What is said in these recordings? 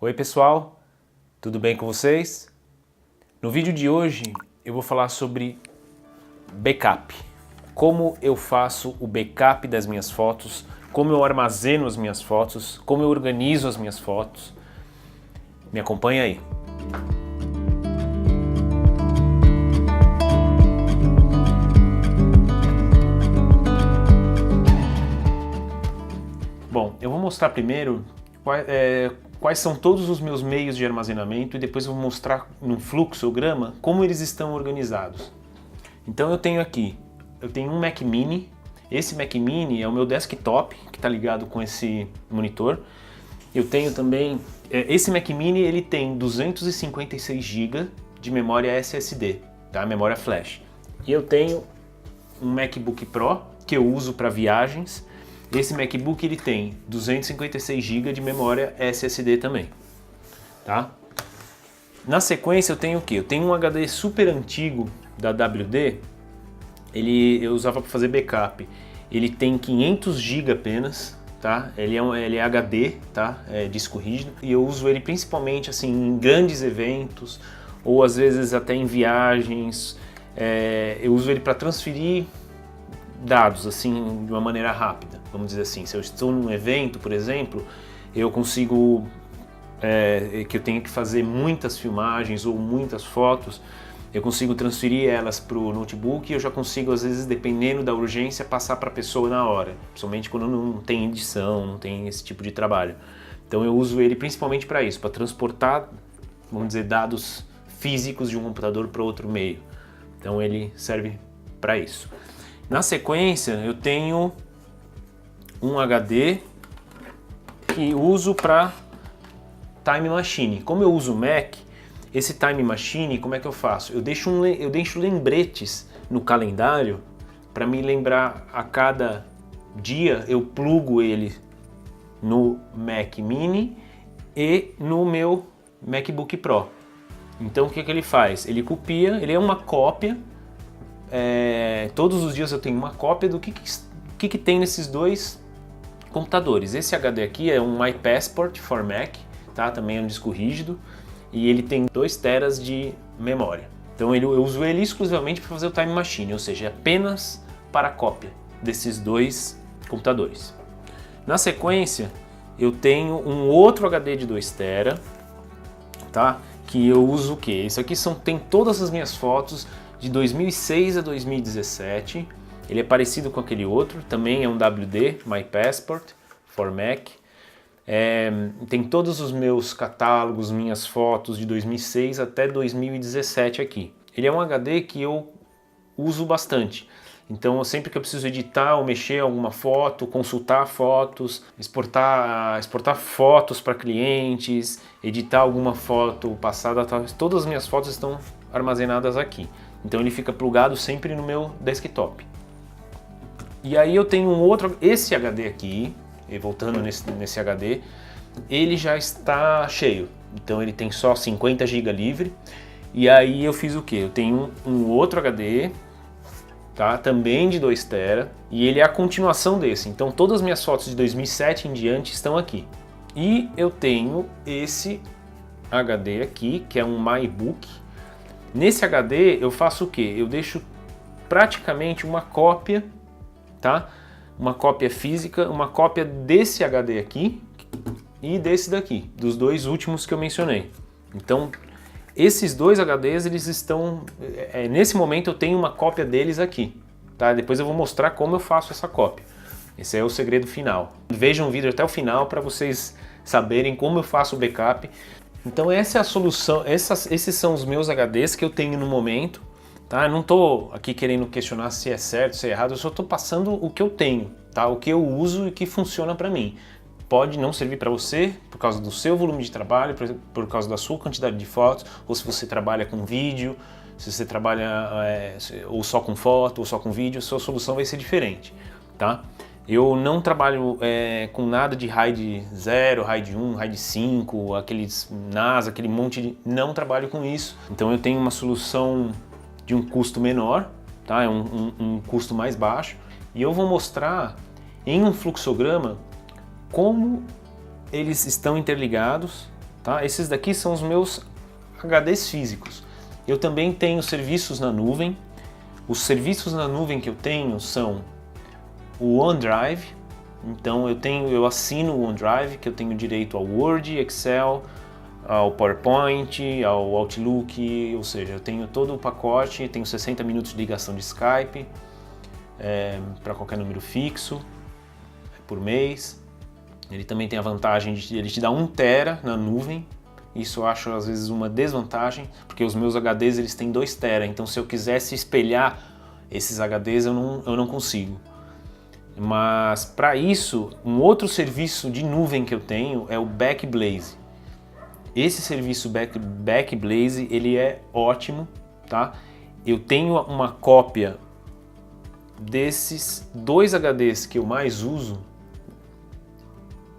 Oi pessoal, tudo bem com vocês? No vídeo de hoje eu vou falar sobre backup. Como eu faço o backup das minhas fotos, como eu armazeno as minhas fotos, como eu organizo as minhas fotos. Me acompanha aí. Bom, eu vou mostrar primeiro quais são todos os meus meios de armazenamento e depois eu vou mostrar num fluxograma como eles estão organizados. Então eu tenho um Mac Mini. Esse Mac Mini é o meu desktop que está ligado com esse monitor. Eu tenho também, esse Mac Mini ele tem 256 GB de memória SSD, tá? Memória flash. E eu tenho um MacBook Pro que eu uso para viagens. Esse MacBook ele tem 256 GB de memória SSD também, tá? Na sequência eu tenho o quê? Eu tenho um HD super antigo da WD, eu usava para fazer backup. Ele tem 500 GB apenas, tá? Ele é HD, tá? É disco rígido, e eu uso ele principalmente assim em grandes eventos ou às vezes até em viagens. Eu uso ele para transferir dados assim de uma maneira rápida, vamos dizer assim. Se eu estou num evento, por exemplo, eu consigo que eu tenho que fazer muitas filmagens ou muitas fotos, eu consigo transferir elas para o notebook e eu já consigo, às vezes, dependendo da urgência, passar para a pessoa na hora, principalmente quando não tem edição, não tem esse tipo de trabalho. Então eu uso ele principalmente para isso, para transportar, vamos dizer, dados físicos de um computador para outro meio. Então ele serve para isso. Na sequência, eu tenho um HD que uso para Time Machine. Como eu uso Mac, esse Time Machine, como é que eu faço? Eu deixo lembretes no calendário para me lembrar a cada dia. Eu plugo ele no Mac Mini e no meu MacBook Pro. Então o que ele faz? Ele copia, ele é uma cópia. Todos os dias eu tenho uma cópia do que tem nesses dois computadores. Esse HD aqui é um MyPassport for Mac, tá? Também é um disco rígido e ele tem 2 teras de memória. Então eu uso ele exclusivamente para fazer o Time Machine, ou seja, apenas para a cópia desses dois computadores. Na sequência, eu tenho um outro HD de 2 tera, tá? Que eu uso o quê? Isso aqui tem todas as minhas fotos de 2006 a 2017, ele é parecido com aquele outro, também é um WD, MyPassport for Mac. Tem todos os meus catálogos, minhas fotos de 2006 até 2017 aqui. Ele é um HD que eu uso bastante, então sempre que eu preciso editar ou mexer em alguma foto, consultar fotos, exportar fotos para clientes, editar alguma foto passada, todas as minhas fotos estão armazenadas aqui. Então ele fica plugado sempre no meu desktop. E aí eu tenho esse HD aqui, e voltando nesse HD, ele já está cheio. Então ele tem só 50 GB livre. E aí eu fiz o que? Eu tenho um outro HD, tá? Também de 2 tera, e ele é a continuação desse. Então todas as minhas fotos de 2007 em diante estão aqui. E eu tenho esse HD aqui, que é um MyBook. Nesse HD eu faço o que? Eu deixo praticamente uma cópia, tá? Uma cópia física, uma cópia desse HD aqui e desse daqui, dos dois últimos que eu mencionei. Então, esses dois HDs, eles estão... nesse momento eu tenho uma cópia deles aqui, tá? Depois eu vou mostrar como eu faço essa cópia. Esse é o segredo final. Vejam o vídeo até o final para vocês saberem como eu faço o backup. Então essa é a solução, esses são os meus HDs que eu tenho no momento, tá? Eu não estou aqui querendo questionar se é certo, se é errado, eu só estou passando o que eu tenho, tá? O que eu uso e que funciona para mim. Pode não servir para você por causa do seu volume de trabalho, por causa da sua quantidade de fotos, ou se você trabalha com vídeo, se você trabalha ou só com foto, ou só com vídeo, a sua solução vai ser diferente, tá? Eu não trabalho com nada de RAID 0, RAID 1, RAID 5, aqueles NAS, aquele monte de... Não trabalho com isso. Então eu tenho uma solução de um custo menor, tá? É um custo mais baixo. E eu vou mostrar em um fluxograma como eles estão interligados tá? Esses daqui são os meus HDs físicos. Eu também tenho serviços na nuvem. Os serviços na nuvem que eu tenho são o OneDrive. Então eu assino o OneDrive, que eu tenho direito ao Word, Excel, ao PowerPoint, ao Outlook, ou seja, eu tenho todo o pacote, tenho 60 minutos de ligação de Skype para qualquer número fixo por mês. Ele também tem a vantagem de ele te dar 1 TB na nuvem. Isso eu acho às vezes uma desvantagem, porque os meus HDs eles têm 2 TB, então se eu quisesse espelhar esses HDs eu não consigo. Mas para isso, um outro serviço de nuvem que eu tenho é o Backblaze. Esse serviço Backblaze ele é ótimo, tá? Eu tenho uma cópia desses 2 HDs que eu mais uso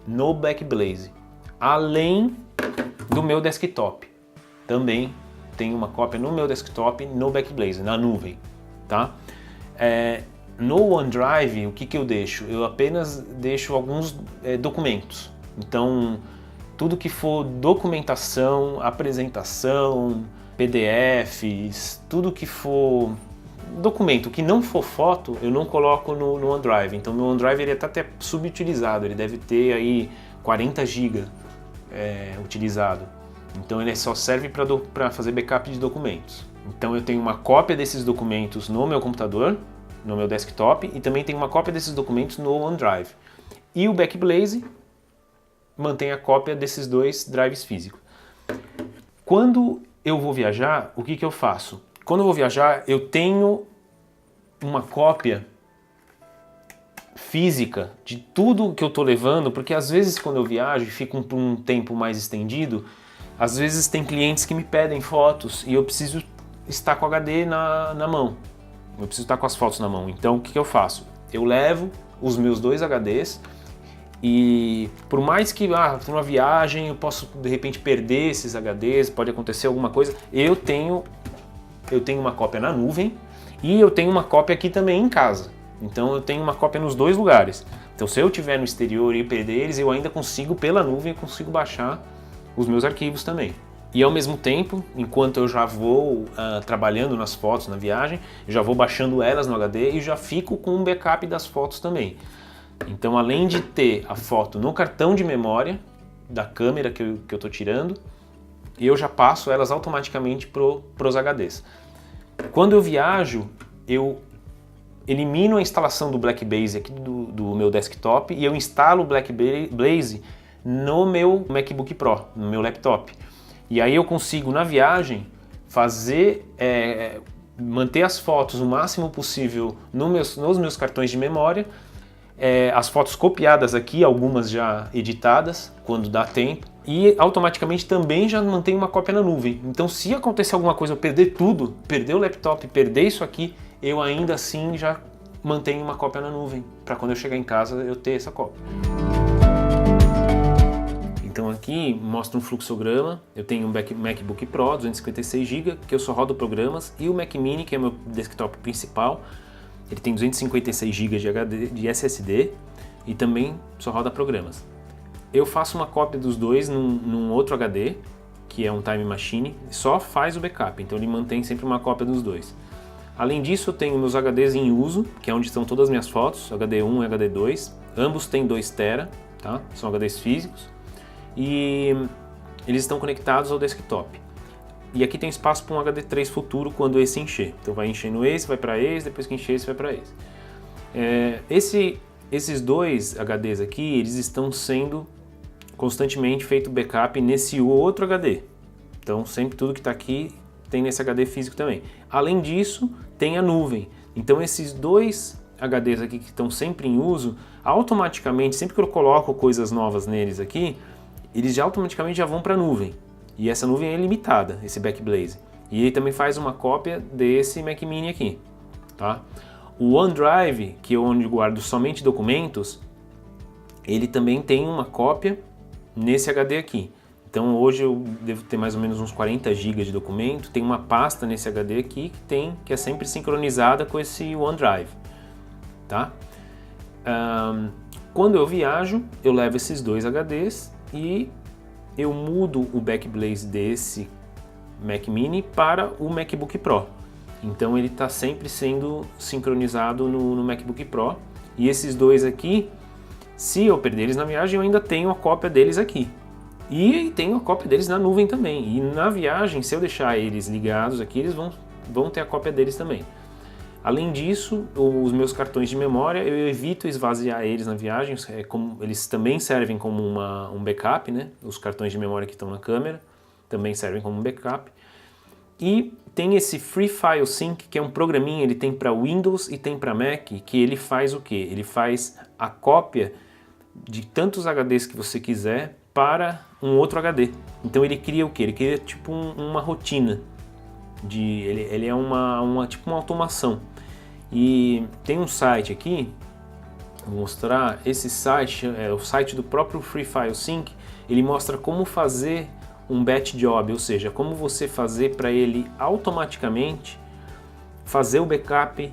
no Backblaze, além do meu desktop. Também tenho uma cópia no meu desktop no Backblaze, na nuvem, tá? No OneDrive, o que eu deixo? Eu apenas deixo alguns documentos. Então, tudo que for documentação, apresentação, PDFs, tudo que for documento que não for foto, eu não coloco no OneDrive. Então, meu OneDrive ele está até subutilizado, ele deve ter aí 40 GB utilizado. Então, ele só serve para fazer backup de documentos. Então, eu tenho uma cópia desses documentos no meu computador, no meu desktop, e também tenho uma cópia desses documentos no OneDrive. E o Backblaze mantém a cópia desses 2 drives físicos. Quando eu vou viajar, o que eu faço? Quando eu vou viajar, eu tenho uma cópia física de tudo que eu estou levando, porque às vezes quando eu viajo e fico por um tempo mais estendido, às vezes tem clientes que me pedem fotos e eu preciso estar com o HD na mão. Eu preciso estar com as fotos na mão. Então o que eu faço? Eu levo os meus 2 HDs e por mais que numa viagem eu posso de repente perder esses HDs, pode acontecer alguma coisa, eu tenho uma cópia na nuvem e eu tenho uma cópia aqui também em casa. Então eu tenho uma cópia nos 2 lugares. Então se eu estiver no exterior e perder eles, eu ainda consigo pela nuvem, eu consigo baixar os meus arquivos também. E ao mesmo tempo, enquanto eu já vou trabalhando nas fotos na viagem, eu já vou baixando elas no HD e já fico com um backup das fotos também. Então, além de ter a foto no cartão de memória da câmera que eu estou tirando, eu já passo elas automaticamente para os HDs. Quando eu viajo, eu elimino a instalação do Backblaze aqui do meu desktop e eu instalo o Backblaze no meu MacBook Pro, no meu laptop. E aí eu consigo, na viagem, manter as fotos o máximo possível nos meus cartões de memória, as fotos copiadas aqui, algumas já editadas, quando dá tempo, e automaticamente também já mantenho uma cópia na nuvem. Então se acontecer alguma coisa, eu perder tudo, perder o laptop, perder isso aqui, eu ainda assim já mantenho uma cópia na nuvem, para quando eu chegar em casa eu ter essa cópia. Então aqui mostra um fluxograma, eu tenho um MacBook Pro 256 GB, que eu só rodo programas, e o Mac Mini, que é meu desktop principal, ele tem 256 GB de SSD e também só roda programas. Eu faço uma cópia dos 2 num outro HD, que é um Time Machine, só faz o backup, então ele mantém sempre uma cópia dos 2. Além disso, eu tenho meus HDs em uso, que é onde estão todas as minhas fotos, HD1 e HD2, ambos têm 2 TB, tá? São HDs físicos. E eles estão conectados ao desktop. E aqui tem espaço para um HD3 futuro quando esse encher. Então vai enchendo esse, vai para esse, depois que encher esse, vai para esse. Esses 2 HDs aqui, eles estão sendo constantemente feito backup nesse outro HD. Então sempre tudo que está aqui tem nesse HD físico também. Além disso, tem a nuvem. Então esses 2 HDs aqui que estão sempre em uso, automaticamente, sempre que eu coloco coisas novas neles aqui, eles já automaticamente já vão para a nuvem. E essa nuvem é limitada, esse Backblaze. E ele também faz uma cópia desse Mac Mini aqui, tá? O OneDrive, que é onde eu guardo somente documentos, ele também tem uma cópia nesse HD aqui. Então hoje eu devo ter mais ou menos uns 40 GB de documento, tem uma pasta nesse HD aqui que é sempre sincronizada com esse OneDrive, tá? Quando eu viajo, eu levo esses 2 HDs e eu mudo o Backblaze desse Mac Mini para o MacBook Pro. Então ele está sempre sendo sincronizado no MacBook Pro. E esses dois aqui, se eu perder eles na viagem, eu ainda tenho a cópia deles aqui. E tenho a cópia deles na nuvem também. E na viagem, se eu deixar eles ligados aqui, eles vão ter a cópia deles também. Além disso, os meus cartões de memória, eu evito esvaziar eles na viagem, eles também servem como um backup, né? Os cartões de memória que estão na câmera também servem como um backup. E tem esse Free File Sync, que é um programinha, ele tem para Windows e tem para Mac, que ele faz o quê? Ele faz a cópia de tantos HDs que você quiser para um outro HD. Então ele cria o quê? Ele cria tipo uma rotina. Ele é tipo uma automação. E tem um site aqui, vou mostrar, esse site é o site do próprio Free File Sync, ele mostra como fazer um batch job, ou seja, como você fazer para ele automaticamente fazer o backup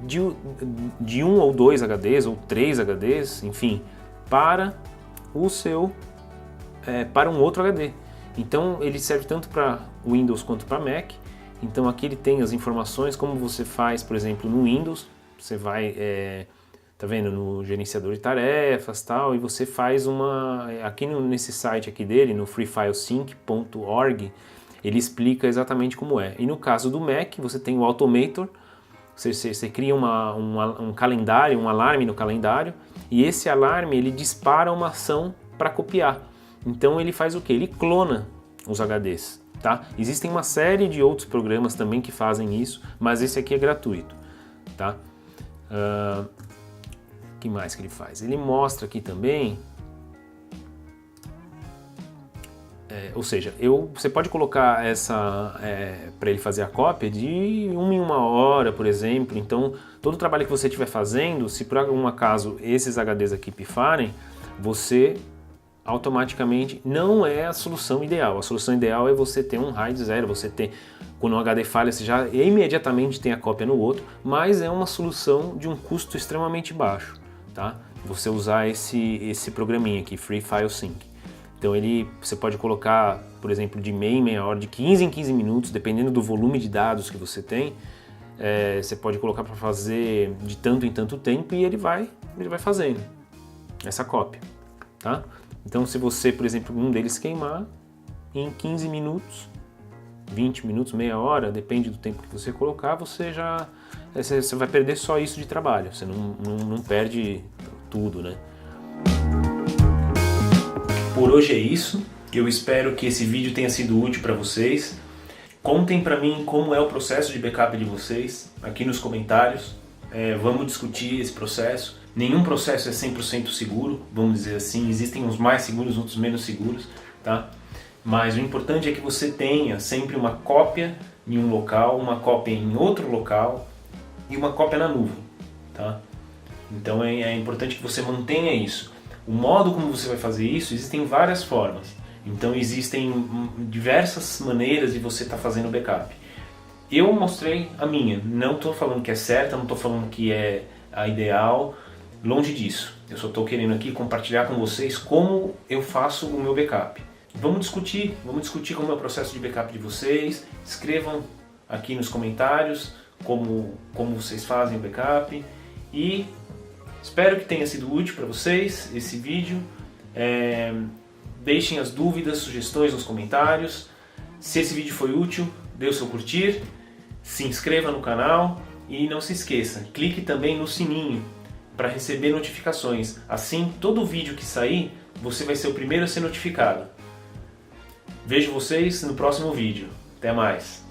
de um ou dois HDs, ou 3 HDs, enfim, para para um outro HD. Então ele serve tanto para Windows quanto para Mac. Então aqui ele tem as informações, como você faz, por exemplo, no Windows, você vai, tá vendo, no gerenciador de tarefas tal, e você faz aqui nesse site aqui dele, no freefilesync.org, ele explica exatamente como é. E no caso do Mac, você tem o Automator, você cria um calendário, um alarme no calendário, e esse alarme ele dispara uma ação para copiar. Então ele faz o que? Ele clona os HDs. Tá? Existem uma série de outros programas também que fazem isso, mas esse aqui é gratuito. Tá? Que mais que ele faz? Ele mostra aqui também, ou seja, você pode colocar para ele fazer a cópia de 1 em 1 hora, por exemplo. Então, todo o trabalho que você estiver fazendo, se por algum acaso esses HDs aqui pifarem, você automaticamente não é a solução ideal. A solução ideal é você ter um RAID 0, quando um HD falha, você já imediatamente tem a cópia no outro, mas é uma solução de um custo extremamente baixo, tá? Você usar esse programinha aqui, Free File Sync. Então você pode colocar, por exemplo, de meia em meia hora, de 15 em 15 minutos, dependendo do volume de dados que você tem, você pode colocar para fazer de tanto em tanto tempo e ele vai fazendo essa cópia, tá? Então se você, por exemplo, um deles queimar, em 15 minutos, 20 minutos, meia hora, depende do tempo que você colocar, você vai perder só isso de trabalho, você não perde tudo, né? Por hoje é isso, eu espero que esse vídeo tenha sido útil para vocês. Contem para mim como é o processo de backup de vocês, aqui nos comentários, vamos discutir esse processo. Nenhum processo é 100% seguro, vamos dizer assim, existem uns mais seguros, outros menos seguros, tá? Mas o importante é que você tenha sempre uma cópia em um local, uma cópia em outro local e uma cópia na nuvem, tá? Então é importante que você mantenha isso. O modo como você vai fazer isso, existem várias formas. Então existem diversas maneiras de você estar fazendo backup. Eu mostrei a minha, não estou falando que é certa, não estou falando que é a ideal, longe disso. Eu só estou querendo aqui compartilhar com vocês como eu faço o meu backup. Vamos discutir como é o processo de backup de vocês. Escrevam aqui nos comentários como vocês fazem o backup. E espero que tenha sido útil para vocês esse vídeo. Deixem as dúvidas, sugestões nos comentários. Se esse vídeo foi útil, dê o seu curtir, se inscreva no canal e não se esqueça, clique também no sininho para receber notificações. Assim, todo vídeo que sair, você vai ser o primeiro a ser notificado. Vejo vocês no próximo vídeo. Até mais!